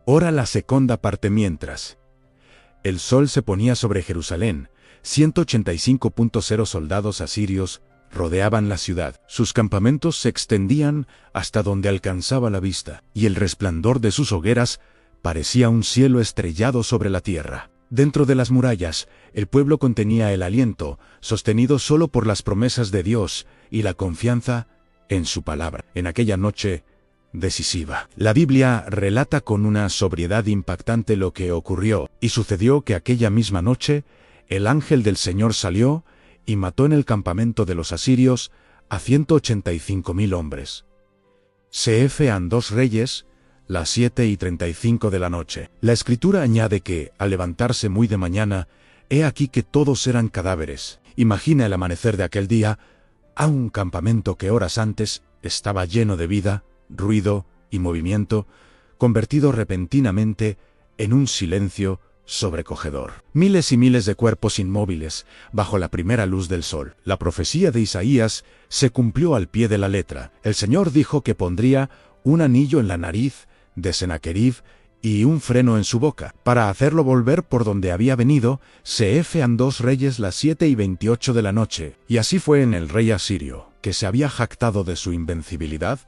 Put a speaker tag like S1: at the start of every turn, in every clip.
S1: Ora la segunda parte. Mientras el sol se ponía sobre Jerusalén, 185.0 soldados asirios rodeaban la ciudad. Sus campamentos se extendían hasta donde alcanzaba la vista, y el resplandor de sus hogueras parecía un cielo estrellado sobre la tierra. Dentro de las murallas, el pueblo contenía el aliento, sostenido solo por las promesas de Dios y la confianza en su palabra. En aquella noche decisiva, la Biblia relata con una sobriedad impactante lo que ocurrió, y sucedió que aquella misma noche, el ángel del Señor salió y mató en el campamento de los asirios a 185.000 hombres. CF 2 Reyes, las 7:35 de la noche. La escritura añade que, al levantarse muy de mañana, he aquí que todos eran cadáveres. Imagina el amanecer de aquel día, a un campamento que horas antes estaba lleno de vida, ruido y movimiento, convertido repentinamente en un silencio sobrecogedor. Miles y miles de cuerpos inmóviles bajo la primera luz del sol. La profecía de Isaías se cumplió al pie de la letra. El Señor dijo que pondría un anillo en la nariz de Sennacherib y un freno en su boca, para hacerlo volver por donde había venido. CF 2 Reyes, las 7:28 de la noche. Y así fue. En el rey asirio, que se había jactado de su invencibilidad,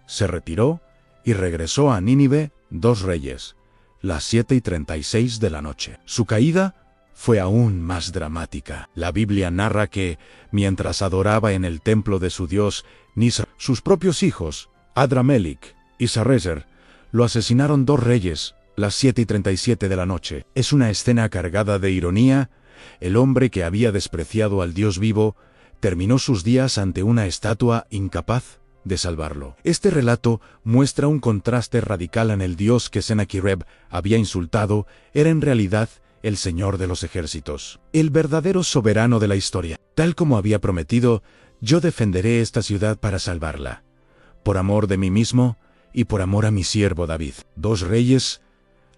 S1: se retiró y regresó a Nínive. 2 Reyes, las 7:36 de la noche. Su caída fue aún más dramática. La Biblia narra que, mientras adoraba en el templo de su dios Nisra, sus propios hijos, Adramelech y Sarrezer, lo asesinaron. 2 Reyes, las 7:37 de la noche. Es una escena cargada de ironía. El hombre que había despreciado al Dios vivo terminó sus días ante una estatua incapaz de salvarlo. Este relato muestra un contraste radical. En el Dios que Sennacherib había insultado era en realidad el Señor de los ejércitos, el verdadero soberano de la historia. Tal como había prometido, yo defenderé esta ciudad para salvarla, por amor de mí mismo y por amor a mi siervo David. 2 Reyes,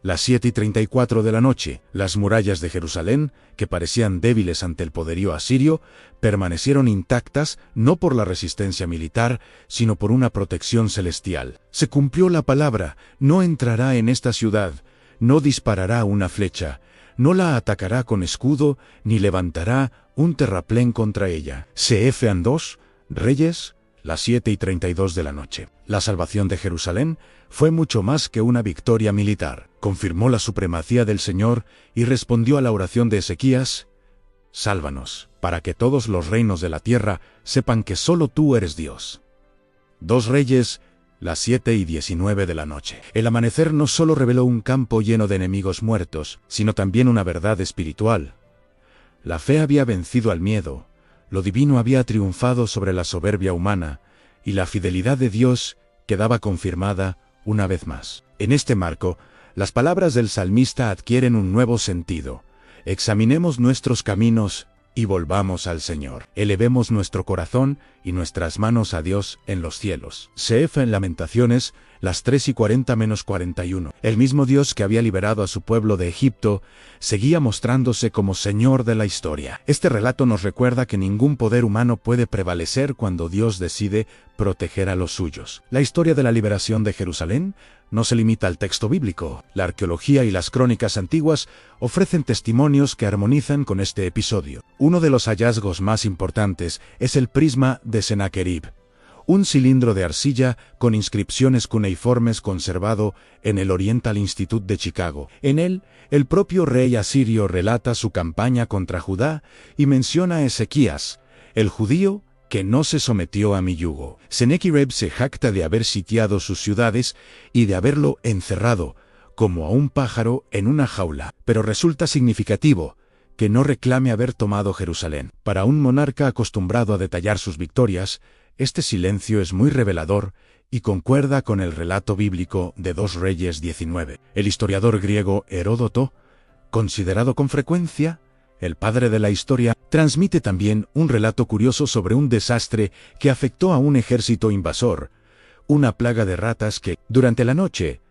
S1: las 7:34 de la noche. Las murallas de Jerusalén, que parecían débiles ante el poderío asirio, permanecieron intactas no por la resistencia militar, sino por una protección celestial. Se cumplió la palabra: no entrará en esta ciudad, no disparará una flecha, no la atacará con escudo, ni levantará un terraplén contra ella. CF 2 Reyes, las 7:32 de la noche. La salvación de Jerusalén fue mucho más que una victoria militar. Confirmó la supremacía del Señor y respondió a la oración de Ezequías: sálvanos, para que todos los reinos de la tierra sepan que solo tú eres Dios. 2 Reyes, las 7:19 de la noche. El amanecer no solo reveló un campo lleno de enemigos muertos, sino también una verdad espiritual. La fe había vencido al miedo, lo divino había triunfado sobre la soberbia humana, y la fidelidad de Dios quedaba confirmada una vez más. En este marco, las palabras del salmista adquieren un nuevo sentido. Examinemos nuestros caminos y volvamos al Señor. Elevemos nuestro corazón y nuestras manos a Dios en los cielos. CF en Lamentaciones, las 3:40-41. El mismo Dios que había liberado a su pueblo de Egipto, seguía mostrándose como Señor de la historia. Este relato nos recuerda que ningún poder humano puede prevalecer cuando Dios decide proteger a los suyos. La historia de la liberación de Jerusalén no se limita al texto bíblico. La arqueología y las crónicas antiguas ofrecen testimonios que armonizan con este episodio. Uno de los hallazgos más importantes es el prisma de Sennacherib, un cilindro de arcilla con inscripciones cuneiformes conservado en el Oriental Institute de Chicago. En él, el propio rey asirio relata su campaña contra Judá y menciona a Ezequías, el judío que no se sometió a mi yugo. Sennacherib se jacta de haber sitiado sus ciudades y de haberlo encerrado, como a un pájaro en una jaula. Pero resulta significativo que no reclame haber tomado Jerusalén. Para un monarca acostumbrado a detallar sus victorias, este silencio es muy revelador y concuerda con el relato bíblico de 2 Reyes 19. El historiador griego Heródoto, considerado con frecuencia el padre de la historia, transmite también un relato curioso sobre un desastre que afectó a un ejército invasor, una plaga de ratas que, durante la noche,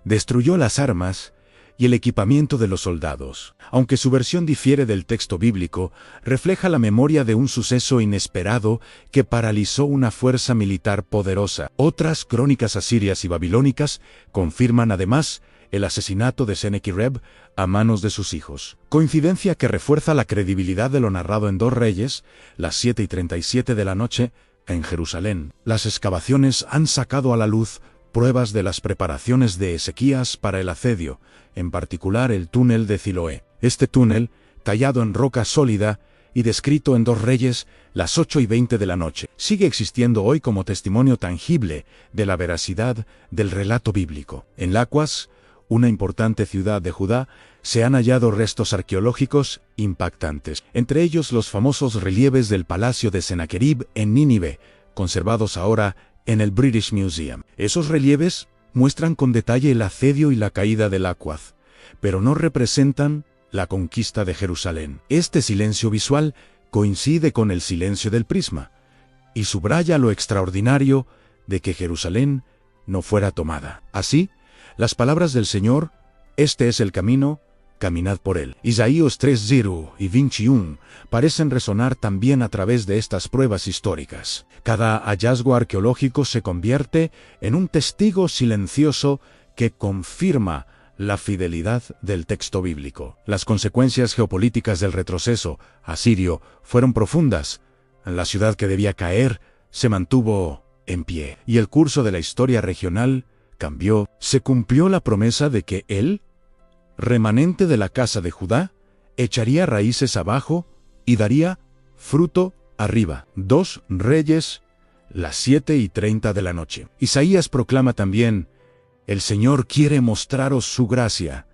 S1: destruyó las armas y el equipamiento de los soldados. Aunque su versión difiere del texto bíblico, refleja la memoria de un suceso inesperado que paralizó una fuerza militar poderosa. Otras crónicas asirias y babilónicas confirman además el asesinato de Sennacherib a manos de sus hijos. Coincidencia que refuerza la credibilidad de lo narrado en 2 Reyes, las 7:37 de la noche, en Jerusalén. Las excavaciones han sacado a la luz pruebas de las preparaciones de Ezequías para el asedio, en particular el túnel de Siloé. Este túnel, tallado en roca sólida y descrito en 2 Reyes, las 8:20 de la noche, sigue existiendo hoy como testimonio tangible de la veracidad del relato bíblico. En Laquas, una importante ciudad de Judá, se han hallado restos arqueológicos impactantes, entre ellos los famosos relieves del palacio de Sennacherib en Nínive, conservados ahora en el British Museum. Esos relieves muestran con detalle el asedio y la caída de Laquas, pero no representan la conquista de Jerusalén. Este silencio visual coincide con el silencio del prisma y subraya lo extraordinario de que Jerusalén no fuera tomada. Así, las palabras del Señor, "Este es el camino, caminad por él", Isaías 3:0 y 21, parecen resonar también a través de estas pruebas históricas. Cada hallazgo arqueológico se convierte en un testigo silencioso que confirma la fidelidad del texto bíblico. Las consecuencias geopolíticas del retroceso asirio fueron profundas. La ciudad que debía caer se mantuvo en pie, y el curso de la historia regional cambió. Se cumplió la promesa de que él, remanente de la casa de Judá, echaría raíces abajo y daría fruto arriba. 2 Reyes, las 7:30 de la noche. Isaías proclama también: "El Señor quiere mostraros su gracia.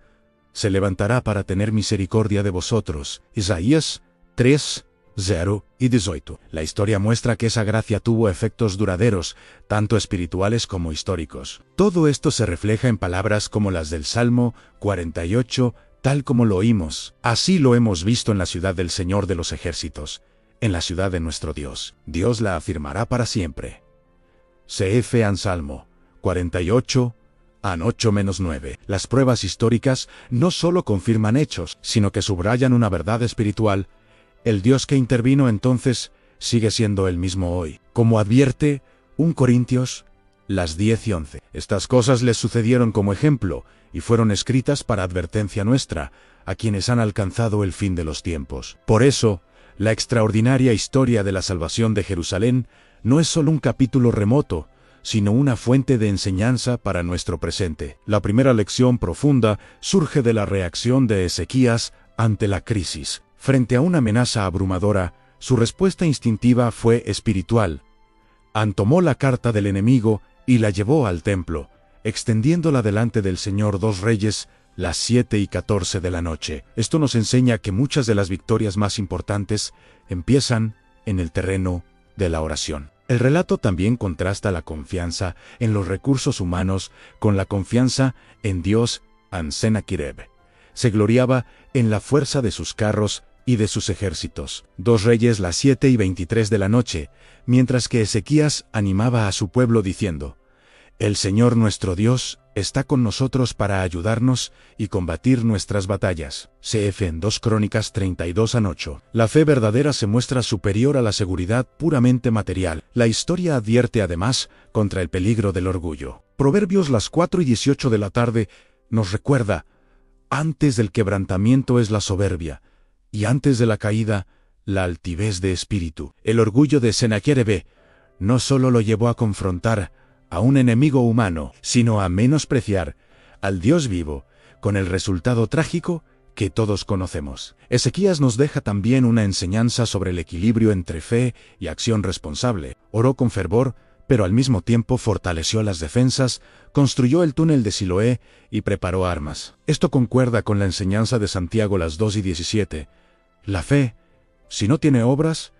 S1: Se levantará para tener misericordia de vosotros". Isaías 3:0 y 18. La historia muestra que esa gracia tuvo efectos duraderos, tanto espirituales como históricos. Todo esto se refleja en palabras como las del Salmo 48, tal como lo oímos. Así lo hemos visto en la ciudad del Señor de los ejércitos, en la ciudad de nuestro Dios. Dios la afirmará para siempre. CF en Salmo 48, an 8-9. Las pruebas históricas no solo confirman hechos, sino que subrayan una verdad espiritual. El Dios que intervino entonces sigue siendo el mismo hoy. Como advierte 1 Corintios, las 10:11. Estas cosas les sucedieron como ejemplo, y fueron escritas para advertencia nuestra, a quienes han alcanzado el fin de los tiempos. Por eso, la extraordinaria historia de la salvación de Jerusalén no es solo un capítulo remoto, sino una fuente de enseñanza para nuestro presente. La primera lección profunda surge de la reacción de Ezequías ante la crisis. Frente a una amenaza abrumadora, su respuesta instintiva fue espiritual. Tomó la carta del enemigo y la llevó al templo, extendiéndola delante del Señor. 2 Reyes, las 7:14 de la noche. Esto nos enseña que muchas de las victorias más importantes empiezan en el terreno de la oración. El relato también contrasta la confianza en los recursos humanos con la confianza en Dios. Sennacherib se gloriaba en la fuerza de sus carros y de sus ejércitos. 2 Reyes, las 7:23 de la noche, mientras que Ezequías animaba a su pueblo diciendo: "El Señor nuestro Dios está con nosotros para ayudarnos y combatir nuestras batallas". CF en 2 Crónicas 32:8. La fe verdadera se muestra superior a la seguridad puramente material. La historia advierte además contra el peligro del orgullo. Proverbios, las 4:18 de la tarde, nos recuerda: "Antes del quebrantamiento es la soberbia, y antes de la caída, la altivez de espíritu". El orgullo de Sennacherib no solo lo llevó a confrontar a un enemigo humano, sino a menospreciar al Dios vivo, con el resultado trágico que todos conocemos. Ezequías nos deja también una enseñanza sobre el equilibrio entre fe y acción responsable. Oró con fervor, pero al mismo tiempo fortaleció las defensas, construyó el túnel de Siloé y preparó armas. Esto concuerda con la enseñanza de Santiago, las 2:17. La fe, si no tiene obras,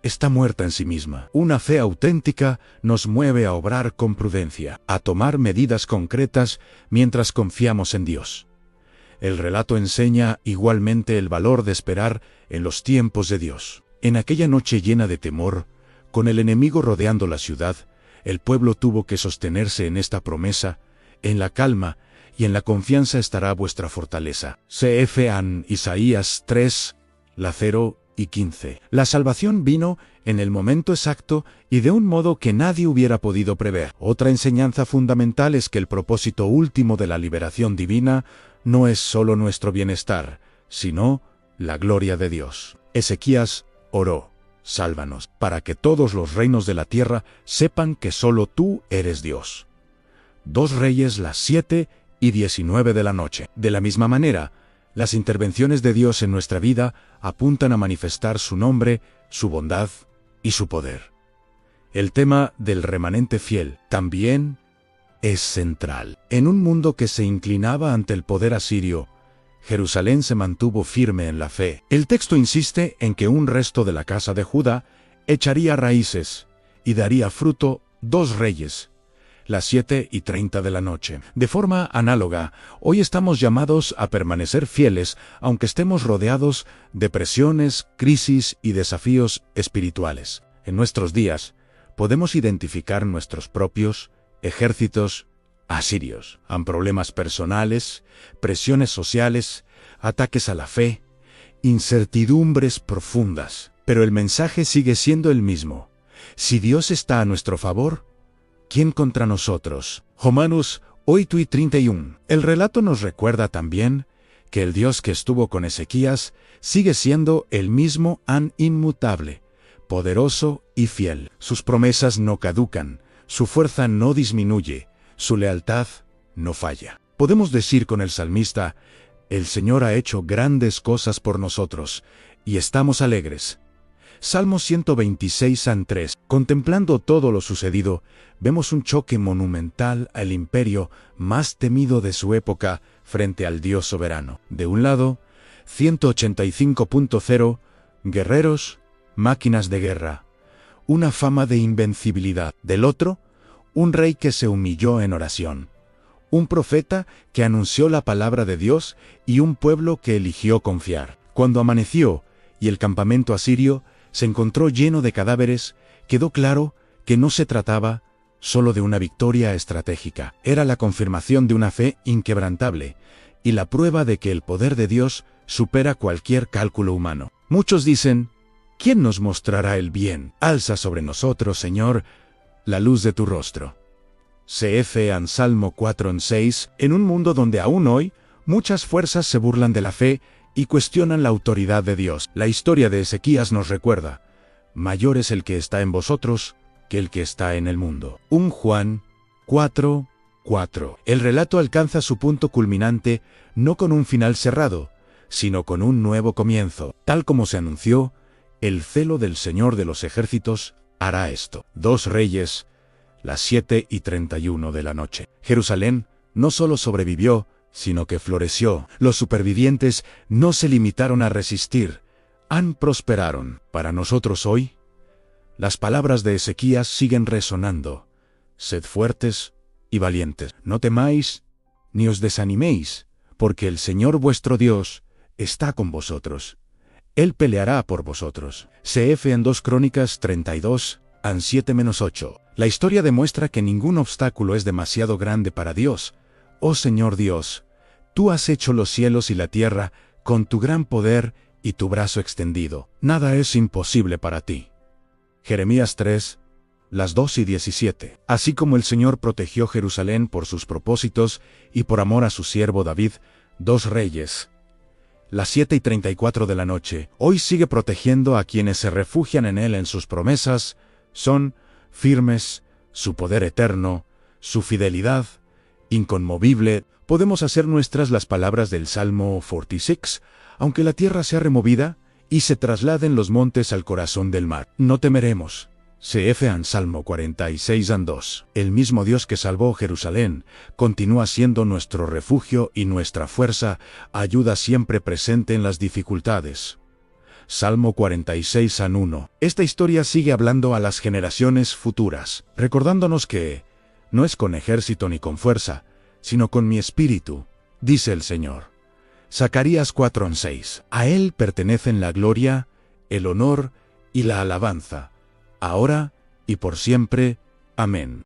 S1: está muerta en sí misma. Una fe auténtica nos mueve a obrar con prudencia, a tomar medidas concretas mientras confiamos en Dios. El relato enseña igualmente el valor de esperar en los tiempos de Dios. En aquella noche llena de temor, con el enemigo rodeando la ciudad, el pueblo tuvo que sostenerse en esta promesa: "En la calma y en la confianza estará vuestra fortaleza". CF en Isaías 3, la 0 y 15. La salvación vino en el momento exacto y de un modo que nadie hubiera podido prever. Otra enseñanza fundamental es que el propósito último de la liberación divina no es solo nuestro bienestar, sino la gloria de Dios. Ezequías oró: sálvanos, para que todos los reinos de la tierra sepan que solo tú eres Dios. 2 Reyes, las 7:19 de la noche. De la misma manera, las intervenciones de Dios en nuestra vida apuntan a manifestar su nombre, su bondad y su poder. El tema del remanente fiel también es central. En un mundo que se inclinaba ante el poder asirio, Jerusalén se mantuvo firme en la fe. El texto insiste en que un resto de la casa de Judá echaría raíces y daría fruto 2 Reyes, las 7:30 de la noche. De forma análoga, hoy estamos llamados a permanecer fieles, aunque estemos rodeados de presiones, crisis y desafíos espirituales. En nuestros días, podemos identificar nuestros propios ejércitos asirios. Han problemas personales, presiones sociales, ataques a la fe, incertidumbres profundas. Pero el mensaje sigue siendo el mismo. Si Dios está a nuestro favor, ¿quién contra nosotros? Romanos 8:31. El relato nos recuerda también que el Dios que estuvo con Ezequías sigue siendo el mismo inmutable, poderoso y fiel. Sus promesas no caducan, su fuerza no disminuye, su lealtad no falla. Podemos decir con el salmista: el Señor ha hecho grandes cosas por nosotros, y estamos alegres. Salmo 126:3. Contemplando todo lo sucedido, vemos un choque monumental al imperio más temido de su época frente al Dios soberano. De un lado, 185.0, guerreros, máquinas de guerra, una fama de invencibilidad. Del otro, un rey que se humilló en oración, un profeta que anunció la palabra de Dios y un pueblo que eligió confiar. Cuando amaneció y el campamento asirio se encontró lleno de cadáveres, quedó claro que no se trataba solo de una victoria estratégica. Era la confirmación de una fe inquebrantable y la prueba de que el poder de Dios supera cualquier cálculo humano. Muchos dicen: ¿quién nos mostrará el bien? Alza sobre nosotros, Señor, la luz de tu rostro. C.F. Anselmo 4:6. En un mundo donde aún hoy muchas fuerzas se burlan de la fe y cuestionan la autoridad de Dios, la historia de Ezequías nos recuerda: mayor es el que está en vosotros que el que está en el mundo. 1 Juan 4:4. El relato alcanza su punto culminante no con un final cerrado, sino con un nuevo comienzo. Tal como se anunció, el celo del Señor de los ejércitos hará esto. 2 Reyes, las 7:31 de la noche. Jerusalén no solo sobrevivió, sino que floreció. Los supervivientes no se limitaron a resistir, prosperaron. Para nosotros hoy, las palabras de Ezequías siguen resonando: sed fuertes y valientes. No temáis ni os desaniméis, porque el Señor vuestro Dios está con vosotros. Él peleará por vosotros. C.F. en 2 Crónicas 32, 7-8. La historia demuestra que ningún obstáculo es demasiado grande para Dios. Oh Señor Dios, tú has hecho los cielos y la tierra con tu gran poder y tu brazo extendido. Nada es imposible para ti. Jeremías 3, las 2:17. Así como el Señor protegió Jerusalén por sus propósitos y por amor a su siervo David, 2 Reyes, las 7:34 de la noche, hoy sigue protegiendo a quienes se refugian en Él. En sus promesas son firmes, su poder eterno, su fidelidad inconmovible. Podemos hacer nuestras las palabras del Salmo 46, aunque la tierra sea removida y se trasladen los montes al corazón del mar. No temeremos. C.F. Anselmo 46:2. El mismo Dios que salvó Jerusalén continúa siendo nuestro refugio y nuestra fuerza, ayuda siempre presente en las dificultades. Salmo 46:1. Esta historia sigue hablando a las generaciones futuras, recordándonos que no es con ejército ni con fuerza, sino con mi espíritu, dice el Señor. Zacarías 4:6. A Él pertenecen la gloria, el honor y la alabanza, ahora y por siempre. Amén.